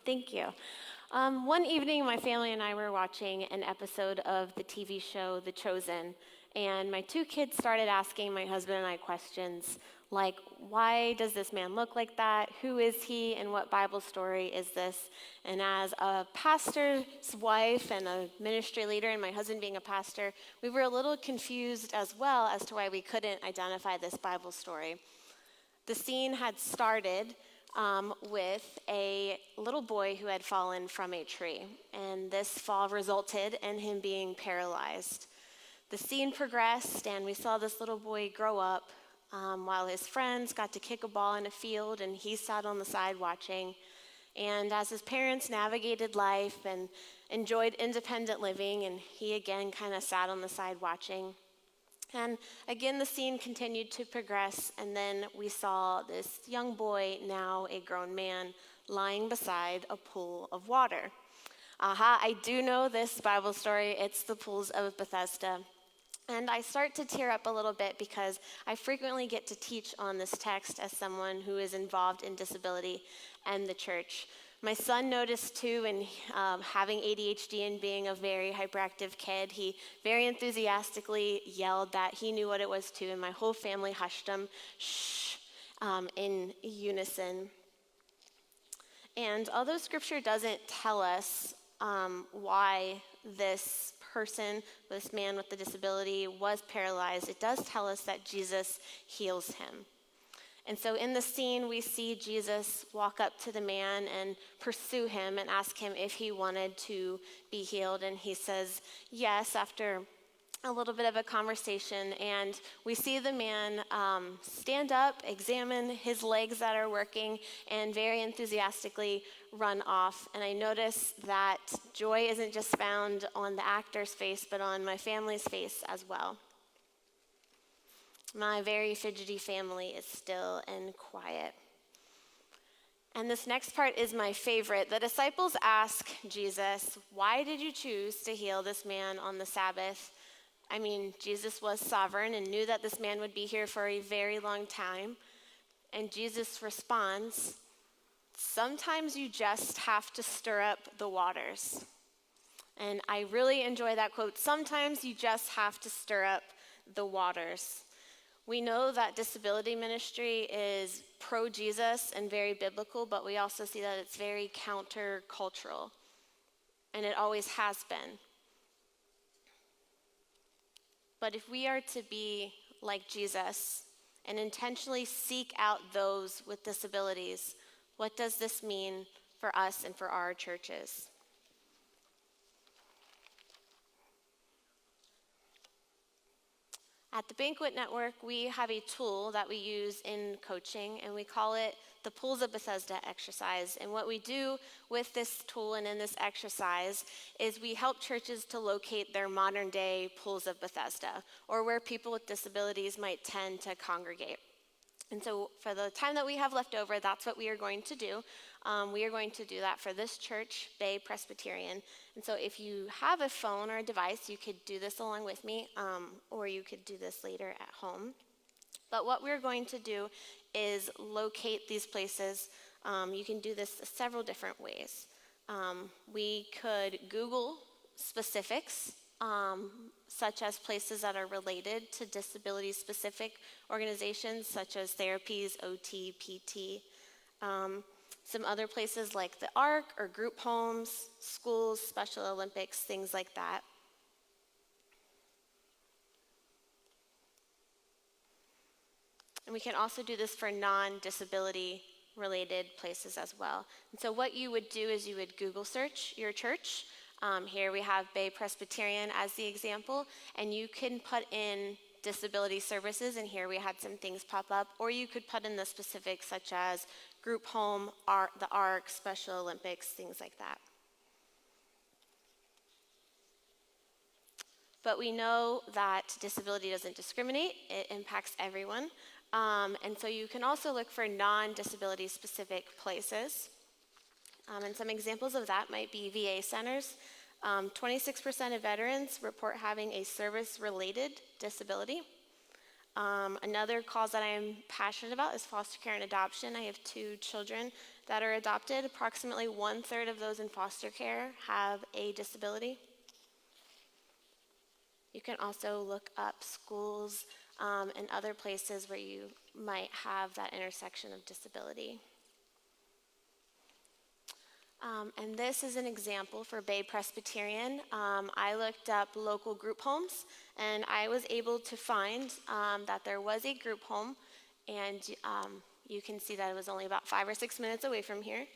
Thank you. One evening, my family and I were watching an episode of the TV show The Chosen, and my two kids started asking my husband and I questions like, why does this man look like that? Who is he, and what Bible story is this? And as a pastor's wife and a ministry leader, and my husband being a pastor, we were a little confused as well as to why we couldn't identify this Bible story. The scene had started with a little boy who had fallen from a tree, and this fall resulted in him being paralyzed. The scene progressed, and we saw this little boy grow up while his friends got to kick a ball in a field, and he sat on the side watching. And as his parents navigated life and enjoyed independent living, and he again kind of sat on the side watching. And again, the scene continued to progress, and then we saw this young boy, now a grown man, lying beside a pool of water. I do know this Bible story. It's the pools of Bethesda. And I start to tear up a little bit because I frequently get to teach on this text as someone who is involved in disability and the church. My son noticed too, and having ADHD and being a very hyperactive kid, he very enthusiastically yelled that he knew what it was too, and my whole family hushed him, shh, in unison. And although Scripture doesn't tell us why this person, this man with the disability, was paralyzed, it does tell us that Jesus heals him. And so in the scene, we see Jesus walk up to the man and pursue him and ask him if he wanted to be healed. And he says yes after a little bit of a conversation. And we see the man stand up, examine his legs that are working, and very enthusiastically run off. And I notice that joy isn't just found on the actor's face, but on my family's face as well. My very fidgety family is still and quiet. And this next part is my favorite. The disciples ask Jesus, why did you choose to heal this man on the Sabbath? I mean, Jesus was sovereign and knew that this man would be here for a very long time. And Jesus responds, sometimes you just have to stir up the waters. And I really enjoy that quote. Sometimes you just have to stir up the waters. We know that disability ministry is pro-Jesus and very biblical, but we also see that it's very counter-cultural, and it always has been. But if we are to be like Jesus and intentionally seek out those with disabilities, what does this mean for us and for our churches? At the Banquet Network, we have a tool that we use in coaching, and we call it the Pools of Bethesda exercise. And what we do with this tool and in this exercise is we help churches to locate their modern day pools of Bethesda, or where people with disabilities might tend to congregate. And so for the time that we have left over, that's what we are going to do. We are going to do that for this church, Bay Presbyterian. And so if you have a phone or a device, you could do this along with me, or you could do this later at home. But what we're going to do is locate these places. You can do this several different ways. We could Google specifics, such as places that are related to disability-specific organizations, such as therapies, OT, PT. Some other places like the ARC or group homes, schools, Special Olympics, things like that. And we can also do this for non-disability related places as well. And so what you would do is you would Google search your church. Here we have Bay Presbyterian as the example, and you can put in disability services, and here we had some things pop up, or you could put in the specifics such as group home, the ARC, Special Olympics, things like that. But we know that disability doesn't discriminate, it impacts everyone. And so you can also look for non-disability specific places. And some examples of that might be VA centers. 26% of veterans report having a service-related disability. Another cause that I'm passionate about is foster care and adoption. I have 2 children that are adopted, approximately 1/3 of those in foster care have a disability. You can also look up schools and other places where you might have that intersection of disability. And this is an example for Bay Presbyterian. I looked up local group homes, and I was able to find that there was a group home, and you can see that it was only about 5 or 6 minutes away from here.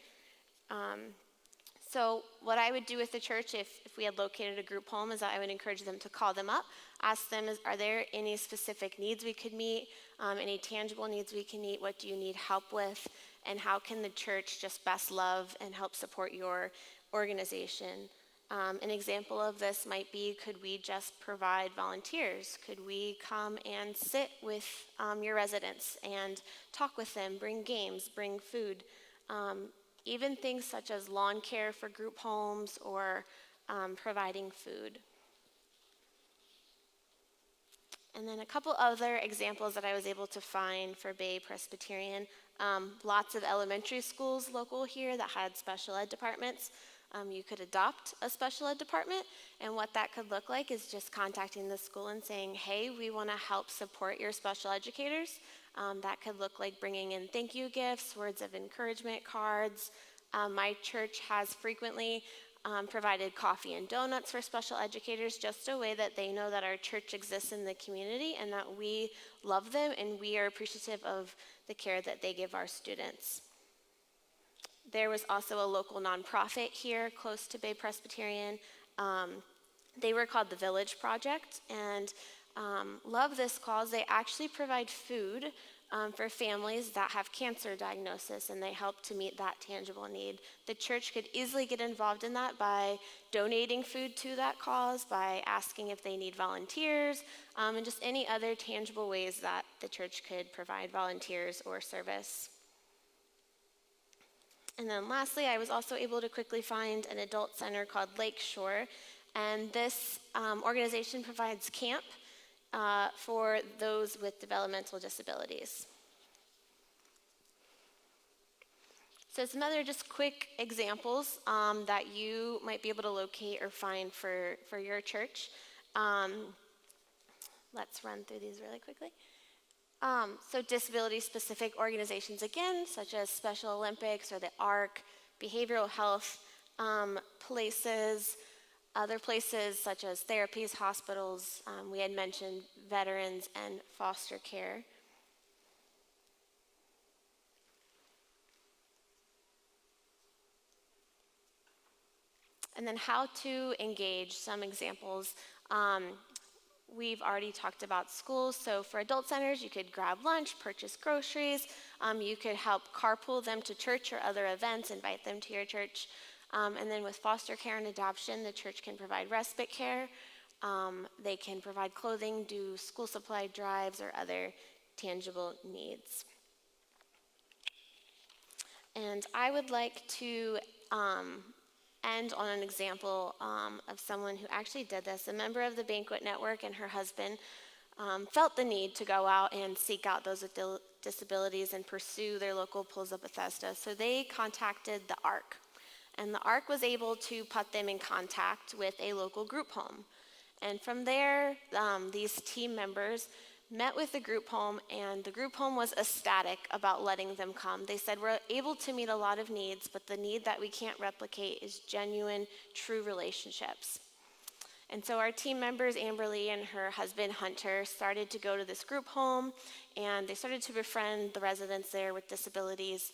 So what I would do with the church if we had located a group home is that I would encourage them to call them up, ask them, are there any specific needs we could meet, any tangible needs we can meet, what do you need help with, and how can the church just best love and help support your organization. An example of this might be, could we just provide volunteers? Could we come and sit with your residents and talk with them, bring games, bring food? Even things such as lawn care for group homes or providing food. And then a couple other examples that I was able to find for Bay Presbyterian. Lots of elementary schools local here that had special ed departments. You could adopt a special ed department, and what that could look like is just contacting the school and saying, hey, we want to help support your special educators. That could look like bringing in thank you gifts, words of encouragement cards. My church has frequently provided coffee and donuts for special educators, just a way that they know that our church exists in the community and that we love them and we are appreciative of the care that they give our students. There was also a local nonprofit here close to Bay Presbyterian. They were called the Village Project, and love this cause. They actually provide food for families that have cancer diagnosis, and they help to meet that tangible need. The church could easily get involved in that by donating food to that cause, by asking if they need volunteers, and just any other tangible ways that the church could provide volunteers or service. And then lastly, I was also able to quickly find an adult center called Lakeshore, and this organization provides camp for those with developmental disabilities. So some other just quick examples that you might be able to locate or find for your church. Let's run through these really quickly. So disability-specific organizations, again, such as Special Olympics or the ARC, behavioral health places, other places such as therapies, hospitals, we had mentioned veterans and foster care. And then how to engage, some examples. We've already talked about schools, so for adult centers, you could grab lunch, purchase groceries, you could help carpool them to church or other events, invite them to your church. And then with foster care and adoption, the church can provide respite care, they can provide clothing, do school supply drives, or other tangible needs. And I would like to end on an example of someone who actually did this. A member of the Banquet Network and her husband felt the need to go out and seek out those with disabilities and pursue their local pools of Bethesda. So they contacted the ARC, and the ARC was able to put them in contact with a local group home. And from there, these team members met with the group home, and the group home was ecstatic about letting them come. They said, we're able to meet a lot of needs, but the need that we can't replicate is genuine, true relationships. And so our team members, Amberly and her husband, Hunter, started to go to this group home, and they started to befriend the residents there with disabilities.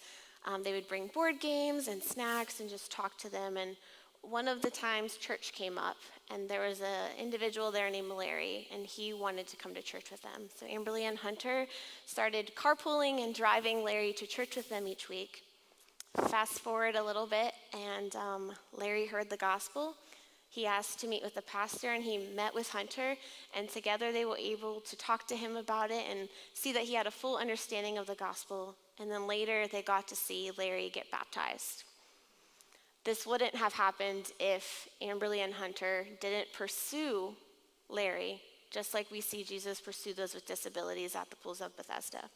They would bring board games and snacks and just talk to them. And one of the times, church came up, and there was an individual there named Larry, and he wanted to come to church with them. So Amberly and Hunter started carpooling and driving Larry to church with them each week. Fast forward a little bit, and Larry heard the gospel. He asked to meet with the pastor, and he met with Hunter, and together they were able to talk to him about it and see that he had a full understanding of the gospel. And then later, they got to see Larry get baptized. This wouldn't have happened if Amberly and Hunter didn't pursue Larry, just like we see Jesus pursue those with disabilities at the pools of Bethesda.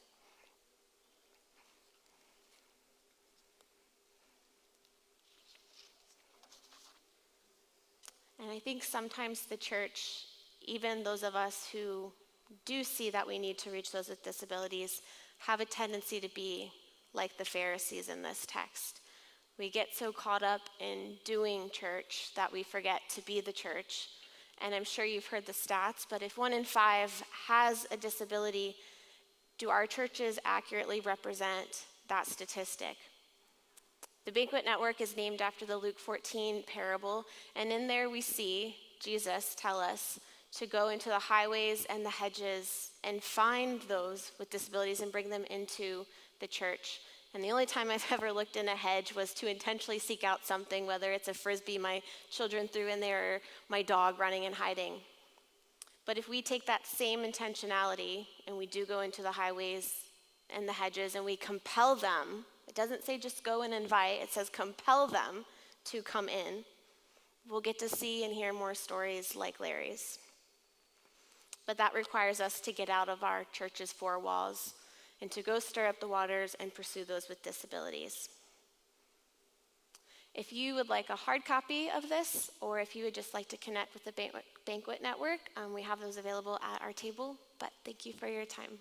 I think sometimes the church, even those of us who do see that we need to reach those with disabilities, have a tendency to be like the Pharisees in this text. We get so caught up in doing church that we forget to be the church. And I'm sure you've heard the stats, but if 1 in 5 has a disability, do our churches accurately represent that statistic? The Banquet Network is named after the Luke 14 parable, and in there we see Jesus tell us to go into the highways and the hedges and find those with disabilities and bring them into the church. And the only time I've ever looked in a hedge was to intentionally seek out something, whether it's a frisbee my children threw in there or my dog running and hiding. But if we take that same intentionality and we do go into the highways and the hedges and we compel them, it doesn't say just go and invite, it says compel them to come in, we'll get to see and hear more stories like Larry's. But that requires us to get out of our church's four walls and to go stir up the waters and pursue those with disabilities. If you would like a hard copy of this, or if you would just like to connect with the Banquet Network, we have those available at our table. But thank you for your time.